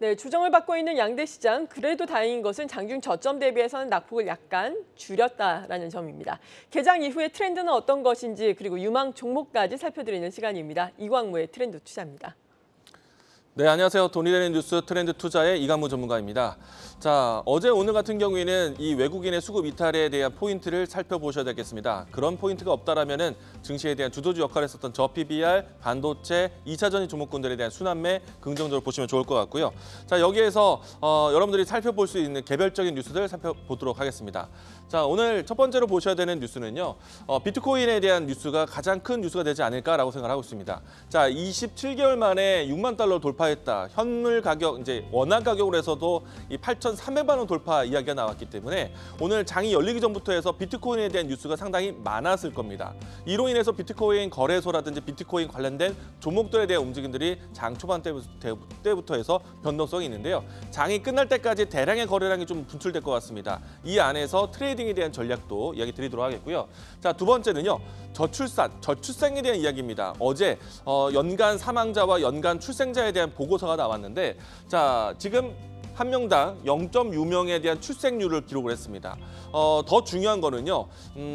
네, 조정을 받고 있는 양대 시장, 그래도 다행인 것은 장중 저점 대비해서는 낙폭을 약간 줄였다라는 점입니다. 개장 이후의 트렌드는 어떤 것인지 그리고 유망 종목까지 살펴드리는 시간입니다. 이광무의 트렌드 투자입니다. 네, 안녕하세요. 돈이 되는 뉴스 트렌드 투자의 이광무 전문가입니다. 자, 어제 오늘 같은 경우에는 이 외국인의 수급 이탈에 대한 포인트를 살펴보셔야 되겠습니다. 그런 포인트가 없다라면은 증시에 대한 주도주 역할을 했었던 저PBR, 반도체, 2차 전지 종목군들에 대한 순환매 긍정적으로 보시면 좋을 것 같고요. 자, 여기에서 여러분들이 살펴볼 수 있는 개별적인 뉴스들 살펴보도록 하겠습니다. 자, 오늘 첫 번째로 보셔야 되는 뉴스는요. 비트코인에 대한 뉴스가 가장 큰 뉴스가 되지 않을까라고 생각하고 있습니다. 자, 27개월 만에 6만 달러 돌파했다. 현물 가격, 이제 원화 가격으로 해서도 이 8,300만 원 돌파 이야기가 나왔기 때문에 오늘 장이 열리기 전부터 해서 비트코인에 대한 뉴스가 상당히 많았을 겁니다. 이로 인해서 비트코인 거래소라든지 비트코인 관련된 종목들에 대한 움직임들이 장 초반 때부터 해서 변동성이 있는데요. 장이 끝날 때까지 대량의 거래량이 좀 분출될 것 같습니다. 이 안에서 트레이딩에 대한 전략도 이야기 드리도록 하겠고요. 자, 두 번째는요. 저출산에 대한 이야기입니다. 어제 연간 사망자와 연간 출생자에 대한 보고서가 나왔는데 자, 지금 한 명당 0.6명에 대한 출생률을 기록을 했습니다. 더 중요한 거는요.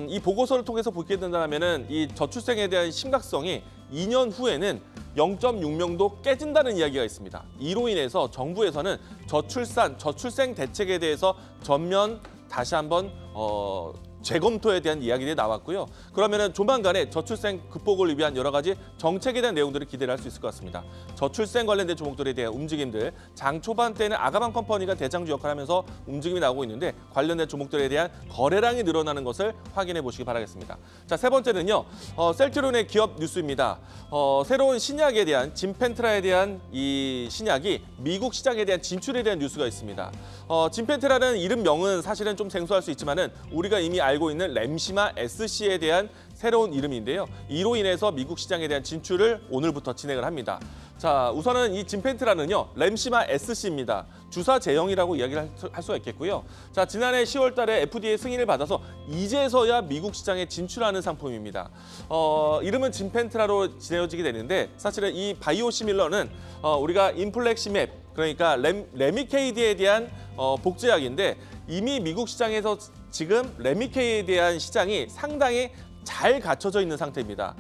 이 보고서를 통해서 보게 된다면 이 저출생에 대한 심각성이 2년 후에는 0.6명도 깨진다는 이야기가 있습니다. 이로 인해서 정부에서는 저출생 대책에 대해서 전면 다시 한번 재검토에 대한 이야기들이 나왔고요. 그러면은 조만간에 저출생 극복을 위한 여러 가지 정책에 대한 내용들을 기대를 할 수 있을 것 같습니다. 저출생 관련된 종목들에 대한 움직임들, 장 초반 때는 아가방 컴퍼니가 대장주 역할을 하면서 움직임이 나오고 있는데 관련된 종목들에 대한 거래량이 늘어나는 것을 확인해 보시기 바라겠습니다. 자, 세 번째는요. 셀트리온의 기업 뉴스입니다. 새로운 신약에 대한 진펜트라에 대한 이 신약이 미국 시장에 대한 진출에 대한 뉴스가 있습니다. 진펜트라는 이름명은 사실은 좀 생소할 수 있지만은 우리가 이미 알고 있는 램시마 SC에 대한 새로운 이름인데요. 이로 인해서 미국 시장에 대한 진출을 오늘부터 진행을 합니다. 자, 우선은 이 진펜트라는요. 램시마 SC입니다. 주사 제형이라고 이야기를 할 수가 있겠고요. 자, 지난해 10월 달에 FDA 승인을 받아서 이제서야 미국 시장에 진출하는 상품입니다. 이름은 진펜트라로 지어지게 되는데 사실은 이 바이오시밀러는 우리가 인플렉시맵, 그러니까 레미케이드에 대한 복제약인데 이미 미국 시장에서 지금 레미케이드에 대한 시장이 상당히 잘 갖춰져 있는 상태입니다.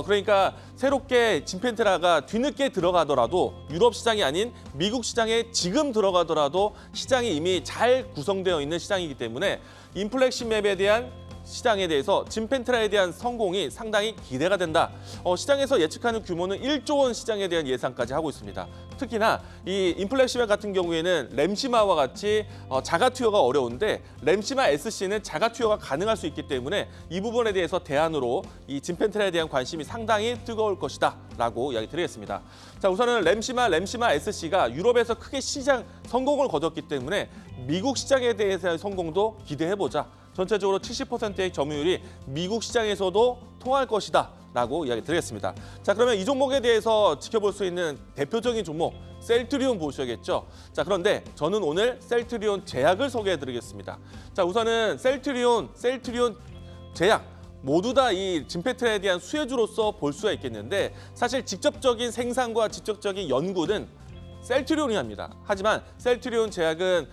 그러니까 새롭게 진펜트라가 뒤늦게 들어가더라도 유럽 시장이 아닌 미국 시장에 지금 들어가더라도 시장이 이미 잘 구성되어 있는 시장이기 때문에 인플렉시맵에 대한 시장에 대해서 진펜트라에 대한 성공이 상당히 기대가 된다. 시장에서 예측하는 규모는 1조 원 시장에 대한 예상까지 하고 있습니다. 특히나 이 인플렉시맵 같은 경우에는 램시마와 같이 자가 투여가 어려운데 램시마 SC는 자가 투여가 가능할 수 있기 때문에 이 부분에 대해서 대안으로 이 진펜트라에 대한 관심이 상당히 뜨거울 것이다 라고 이야기 드리겠습니다. 자, 우선은 램시마 SC가 유럽에서 크게 시장 성공을 거뒀기 때문에 미국 시장에 대해서의 성공도 기대해보자. 전체적으로 70%의 점유율이 미국 시장에서도 통할 것이다 라고 이야기 드리겠습니다. 자, 그러면 이 종목에 대해서 지켜볼 수 있는 대표적인 종목 셀트리온 보셔야겠죠. 자, 그런데 저는 오늘 셀트리온 제약을 소개해 드리겠습니다. 자, 우선은 셀트리온 제약 모두 다 이 진펜트라에 대한 수혜주로서 볼 수가 있겠는데 사실 직접적인 생산과 직접적인 연구는 셀트리온이 합니다. 하지만 셀트리온 제약은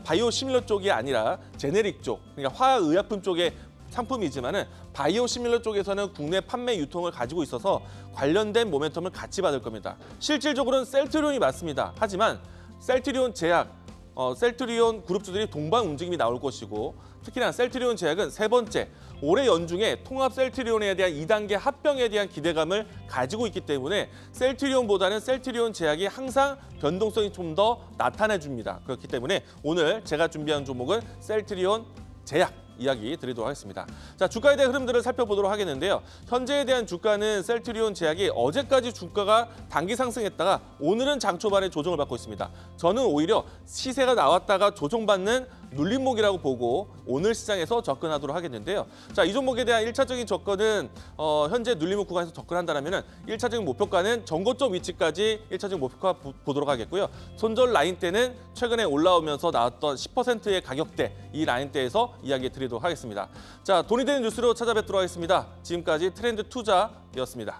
바이오시밀러 쪽이 아니라 제네릭 쪽, 그러니까 화학의약품 쪽의 상품이지만은 바이오시밀러 쪽에서는 국내 판매 유통을 가지고 있어서 관련된 모멘텀을 같이 받을 겁니다. 실질적으로는 셀트리온이 맞습니다. 하지만 셀트리온 제약, 셀트리온 그룹주들이 동반 움직임이 나올 것이고 특히나 셀트리온 제약은 세 번째, 올해 연중에 통합 셀트리온에 대한 2단계 합병에 대한 기대감을 가지고 있기 때문에 셀트리온보다는 셀트리온 제약이 항상 변동성이 좀 더 나타내줍니다. 그렇기 때문에 오늘 제가 준비한 종목은 셀트리온 제약 이야기 드리도록 하겠습니다. 자, 주가에 대한 흐름들을 살펴보도록 하겠는데요. 현재에 대한 주가는 셀트리온 제약이 어제까지 주가가 단기 상승했다가 오늘은 장 초반에 조정을 받고 있습니다. 저는 오히려 시세가 나왔다가 조정받는 눌림목이라고 보고 오늘 시장에서 접근하도록 하겠는데요. 자, 이 종목에 대한 1차적인 접근은 현재 눌림목 구간에서 접근한다면 1차적인 목표가는 전고점 위치까지 1차적인 목표가 보도록 하겠고요. 손절 라인대는 최근에 올라오면서 나왔던 10%의 가격대, 이 라인대에서 이야기 드리도록 하겠습니다. 자, 돈이 되는 뉴스로 찾아뵙도록 하겠습니다. 지금까지 트렌드 투자였습니다.